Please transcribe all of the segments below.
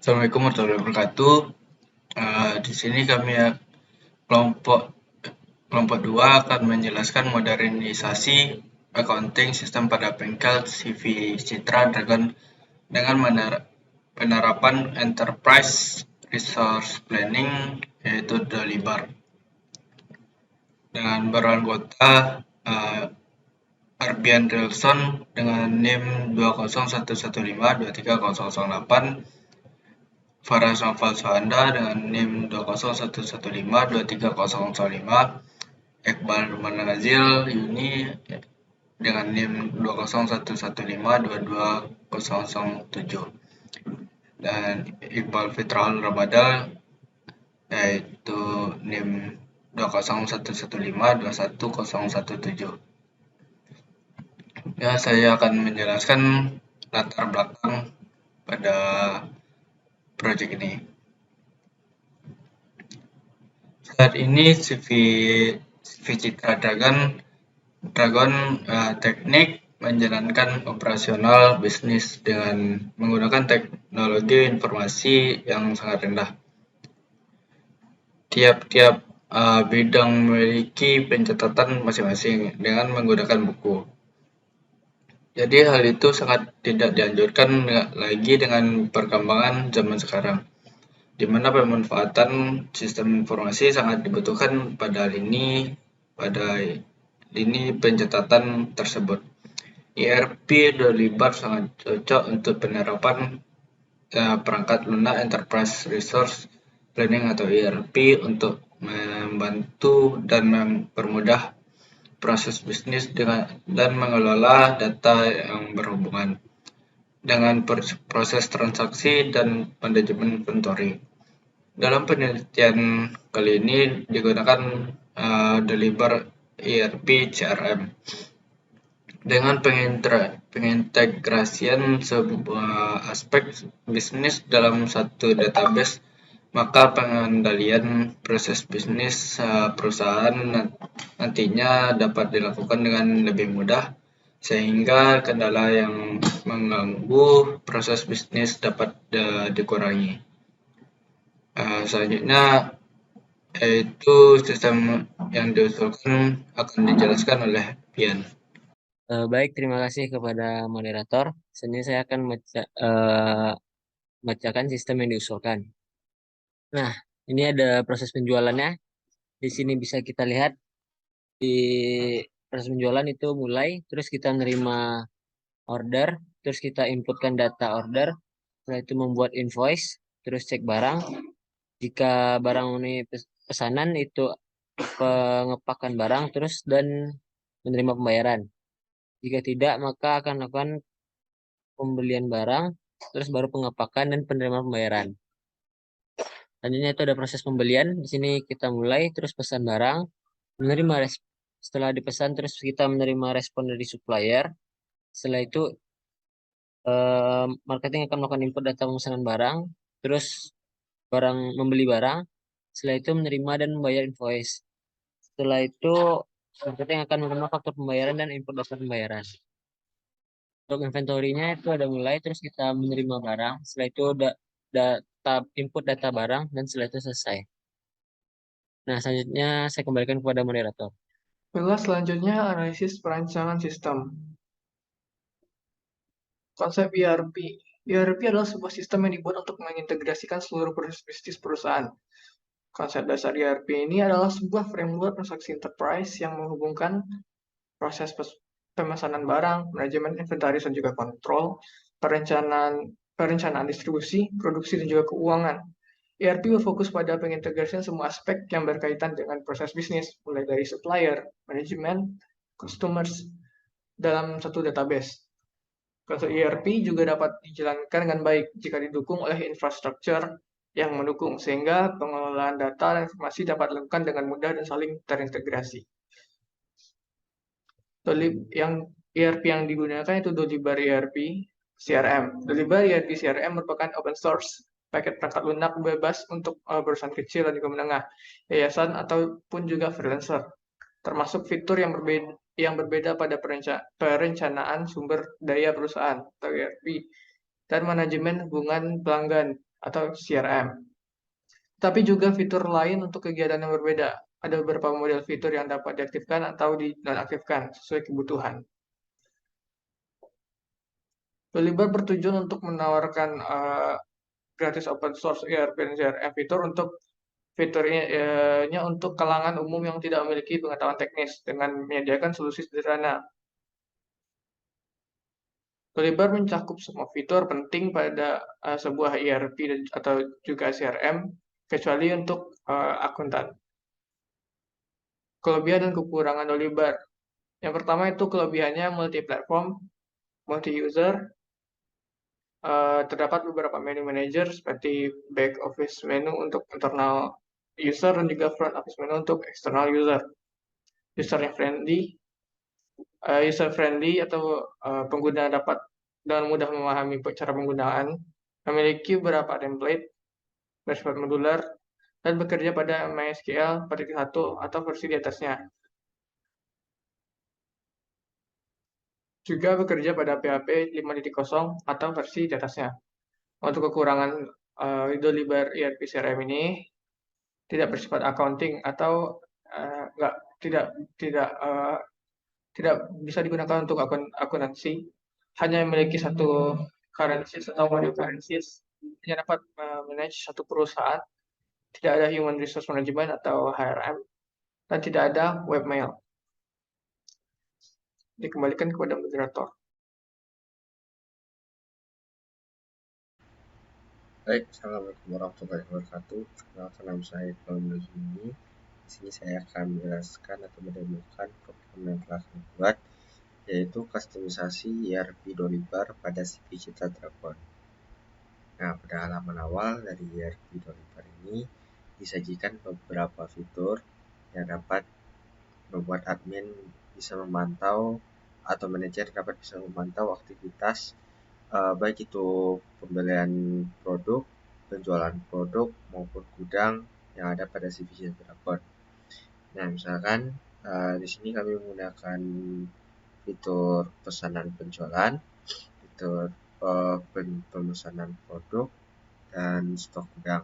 Assalamualaikum warahmatullahi wabarakatuh. Di sini kami kelompok kelompok 2 akan menjelaskan modernisasi accounting sistem pada bengkel CV Citra dengan penerapan Enterprise Resource Planning yaitu Dolibar. Dengan beranggota Arbian Delson dengan NIM 201152308, Farah Noval Suhanda dengan NIM 201152305, Iqbal Manazil Yuni dengan NIM 201152207, dan Iqbal Fitrahul Ramadhan yaitu NIM 20115211017. Ya, saya akan menjelaskan latar belakang pada proyek ini. Saat ini CV Citra Dragon Teknik menjalankan operasional bisnis dengan menggunakan teknologi informasi yang sangat rendah. Tiap-tiap bidang memiliki pencatatan masing-masing dengan menggunakan buku. Jadi hal itu sangat tidak dianjurkan lagi dengan perkembangan zaman sekarang, di mana pemanfaatan sistem informasi sangat dibutuhkan pada lini pencatatan tersebut. ERP Dolibar sangat cocok untuk penerapan perangkat lunak Enterprise Resource Planning atau ERP untuk membantu dan mempermudah proses bisnis dan mengelola data yang berhubungan dengan proses transaksi dan manajemen inventory. Dalam penelitian kali ini digunakan Deliver ERP CRM. Dengan pengintegrasian sebuah aspek bisnis dalam satu database, maka pengendalian proses bisnis perusahaan nantinya dapat dilakukan dengan lebih mudah, sehingga kendala yang mengganggu proses bisnis dapat dikurangi. Selanjutnya yaitu sistem yang diusulkan akan dijelaskan oleh Pian. Baik, terima kasih kepada moderator. Selanjutnya saya akan membacakan sistem yang diusulkan. Nah, ini ada proses penjualannya. Di sini bisa kita lihat di proses penjualan itu mulai, terus kita menerima order, terus kita inputkan data order, setelah itu membuat invoice, terus cek barang. Jika barang ini pesanan itu pengepakan barang, terus dan menerima pembayaran. Jika tidak, maka akan lakukan pembelian barang, terus baru pengepakan dan penerimaan pembayaran. Selanjutnya itu ada proses pembelian. Di sini kita mulai, terus pesan barang, menerima setelah dipesan, terus kita menerima respon dari supplier. Setelah itu marketing akan melakukan input data pemesanan barang, terus membeli barang. Setelah itu menerima dan membayar invoice. Setelah itu marketing akan menerima faktur pembayaran dan input data pembayaran. Untuk inventory-nya itu ada mulai, terus kita menerima barang, setelah itu input data barang, dan setelah itu selesai. Nah, selanjutnya saya kembalikan kepada moderator. Baiklah, selanjutnya analisis perancangan sistem. Konsep ERP. ERP adalah sebuah sistem yang dibuat untuk mengintegrasikan seluruh proses bisnis perusahaan. Konsep dasar ERP ini adalah sebuah framework transaksi enterprise yang menghubungkan proses pemesanan barang, manajemen inventaris dan juga kontrol, perencanaan distribusi, produksi dan juga keuangan. ERP berfokus pada pengintegrasian semua aspek yang berkaitan dengan proses bisnis, mulai dari supplier, manajemen, customers, dalam satu database. Konsep ERP juga dapat dijalankan dengan baik jika didukung oleh infrastruktur yang mendukung, sehingga pengelolaan data dan informasi dapat dilakukan dengan mudah dan saling terintegrasi. ERP yang digunakan itu Dolibar ERP CRM. Dolibar ERP CRM merupakan open source paket perangkat lunak bebas untuk perusahaan kecil dan juga menengah, yayasan ataupun juga freelancer, termasuk fitur yang berbeda pada perencanaan sumber daya perusahaan atau ERP dan manajemen hubungan pelanggan atau CRM. Tapi juga fitur lain untuk kegiatan yang berbeda. Ada beberapa model fitur yang dapat diaktifkan atau dinonaktifkan sesuai kebutuhan. Dolibar bertujuan untuk menawarkan gratis open source ERP dan CRM fitur untuk fiturnya untuk kalangan umum yang tidak memiliki pengetahuan teknis dengan menyediakan solusi sederhana. Dolibar mencakup semua fitur penting pada sebuah ERP atau juga CRM, kecuali untuk akuntan. Kelebihan dan kekurangan Dolibar. Yang pertama itu kelebihannya multi-platform, multi-user. Terdapat beberapa menu manager seperti back office menu untuk internal user dan juga front office menu untuk external user. User friendly atau pengguna dapat dengan mudah memahami cara penggunaan, memiliki beberapa template, bersifat modular, dan bekerja pada MySQL 4.1 atau versi di atasnya. Juga bekerja pada PHP 5.0 atau versi di atasnya. Untuk kekurangan Dolibar ERP CRM ini tidak bersifat accounting atau tidak bisa digunakan untuk akuntansi. Hanya memiliki satu currencies atau model currencies, hanya dapat manage satu perusahaan. Tidak ada human resource management atau HRM, dan tidak ada webmail. Dikembalikan kepada moderator. Baik, assalamualaikum warahmatullahi wabarakatuh. Perkenalkan nama saya Iqbal Nuzumi. Di sini saya akan menjelaskan atau mendemokan program yang telah kami buat, yaitu kustomisasi ERP Dolibar pada CV Citra Dragon. Nah, pada halaman awal dari ERP Dolibar ini disajikan beberapa fitur yang dapat membuat admin bisa memantau atau manajer dapat bisa memantau aktivitas baik itu pembelian produk, penjualan produk maupun gudang yang ada pada CV Dragon. Nah, misalkan di sini kami menggunakan fitur pesanan penjualan, fitur pemesanan produk, dan stok gudang.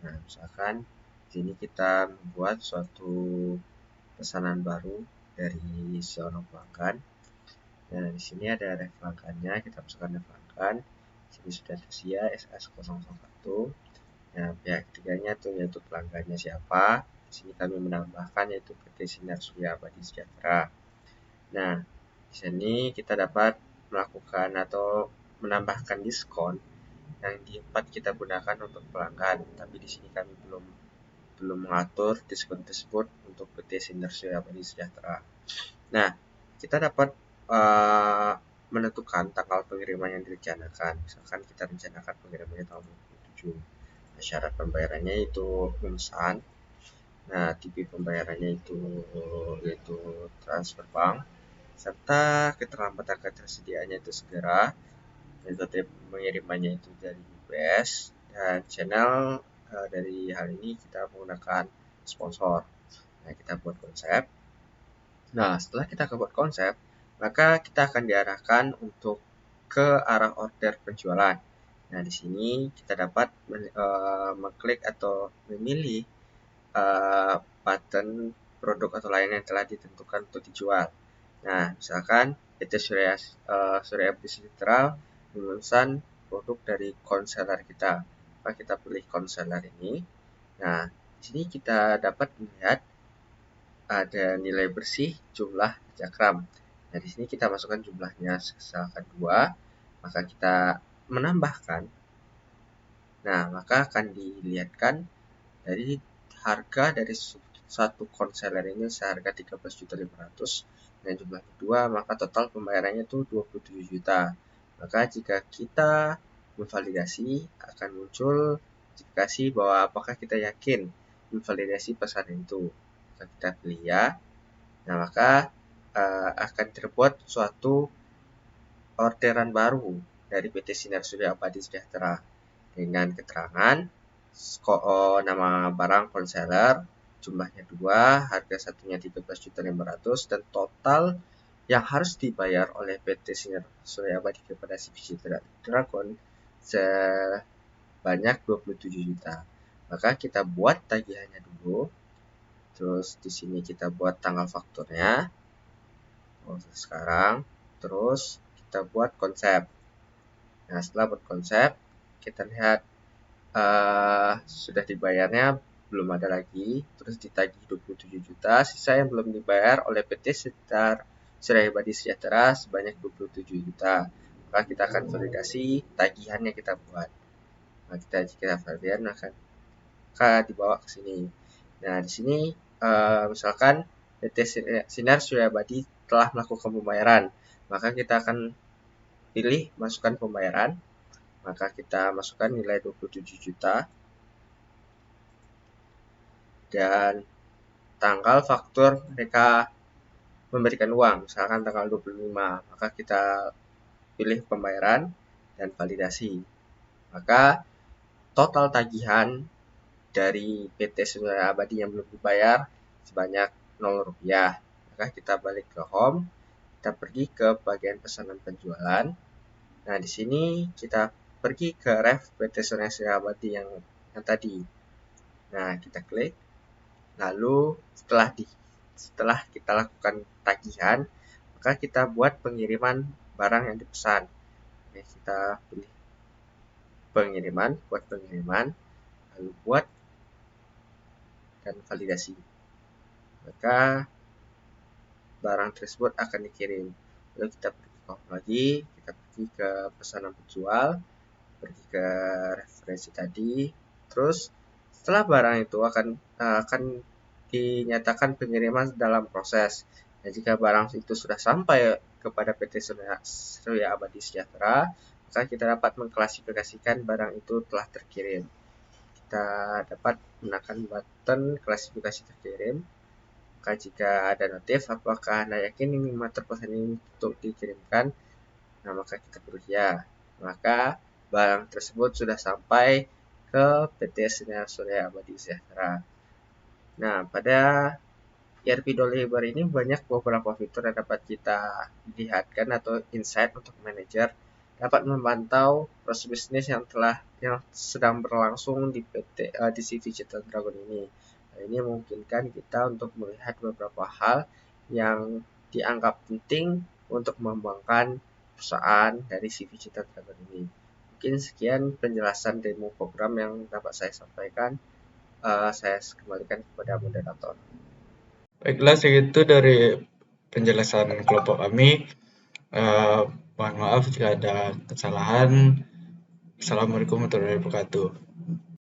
Nah, misalkan di sini kita membuat suatu pesanan baru dari seorang pelanggan. Nah, di sini ada ref pelanggannya, kita masukkan ref pelanggan. Di sini sudah tersedia SS001. Nah, pihak ketiganya itu yaitu pelanggannya siapa. Di sini kami menambahkan yaitu PT Sinar Surya Abadi Sejahtera. Nah, di sini kita dapat melakukan atau menambahkan diskon yang dapat kita gunakan untuk pelanggan. Tapi di sini kami belum mengatur diskon tersebut untuk PT Sinar Surya Abadi Sejahtera. Nah, kita dapat menentukan tanggal pengiriman yang direncanakan. Misalkan kita rencanakan pengirimannya tanggal 27. Nah, syarat pembayarannya itu memesan. Nah, tipe pembayarannya itu yaitu transfer bank, serta keterlambatan ketersediaannya itu segera. Metode pengirimannya itu dari UPS, dan channel dari hal ini kita menggunakan sponsor. Nah, kita buat konsep. Nah, setelah kita buat konsep, maka kita akan diarahkan untuk ke arah order penjualan. Nah, di sini kita dapat mengklik atau memilih button produk atau layanan yang telah ditentukan untuk dijual. Nah, misalkan PT Surya Abdi Sejahtera memesan produk dari konselor kita. Maka kita pilih konselor ini. Nah, di sini kita dapat melihat ada nilai bersih, jumlah, cakram. Nah, di sini kita masukkan jumlahnya misalkan 2, maka kita menambahkan. Nah, maka akan dilihatkan dari harga dari satu konselor ini seharga 13.500.000 dan jumlahnya 2, maka total pembayarannya itu 27 juta. Maka jika kita memvalidasi, akan muncul notifikasi bahwa apakah kita yakin memvalidasi pesan itu. Maka kita pilih ya. Nah, maka akan terbuat suatu orderan baru dari PT Sinar Surya Abadi Sejahtera dengan keterangan nama barang konselor, jumlahnya 2, harga satunya 13.500.000 dan total yang harus dibayar oleh PT Sinar Surya Abadi kepada CV Citra Dragon sebanyak 27 juta. Maka kita buat tagihannya dulu. Terus di sini kita buat tanggal fakturnya. Sekarang, terus kita buat konsep. Nah, setelah buat konsep, kita lihat sudah dibayarnya belum ada lagi, terus ditagih 27 juta, sisa yang belum dibayar oleh PT Surya Abadi Sejahtera sebanyak 27 juta. Maka kita akan validasi tagihan yang kita buat. Nah, kita validasi akan dibawa ke sini. Nah, di sini misalkan PT Sinar Surya Abadi telah melakukan pembayaran, maka kita akan pilih masukkan pembayaran. Maka kita masukkan nilai 27 juta dan tanggal faktur mereka memberikan uang, misalkan tanggal 25, maka kita pilih pembayaran dan validasi. Maka total tagihan dari PT Surya Abadi yang belum dibayar sebanyak 0 rupiah. Maka kita balik ke home, kita pergi ke bagian pesanan penjualan. Nah, di sini kita pergi ke ref PT Surya Abadi yang tadi. Nah, kita klik. Lalu setelah kita lakukan tagihan, maka kita buat pengiriman barang yang dipesan. Oke, kita pilih buat pengiriman, lalu buat dan validasi. Maka barang tersebut akan dikirim. Lalu kita pergi ke home lagi, kita pergi ke pesanan penjual, pergi ke referensi tadi, terus setelah barang itu akan dinyatakan pengiriman dalam proses. Dan jika barang itu sudah sampai kepada PT Surya Abadi Sejahtera, maka kita dapat mengklasifikasikan barang itu telah terkirim. Kita dapat menekan button klasifikasi terkirim. Maka jika ada notif apakah Anda yakin ini terpesan ini untuk dikirimkan, nah maka kita pilih ya. Maka barang tersebut sudah sampai ke PT Sinar Surya Abadi Sejahtera. Nah, pada ERP Deliver ini banyak beberapa fitur yang dapat kita lihatkan atau insight untuk manajer dapat memantau proses bisnis yang sedang berlangsung di CV Digital Dragon ini. Nah, ini memungkinkan kita untuk melihat beberapa hal yang dianggap penting untuk mengembangkan perusahaan dari CV Digital Dragon ini. Mungkin sekian penjelasan demo program yang dapat saya sampaikan. Saya kembalikan kepada moderator. Baiklah, segitu dari penjelasan kelompok kami. Mohon maaf jika ada kesalahan. Assalamualaikum warahmatullahi wabarakatuh.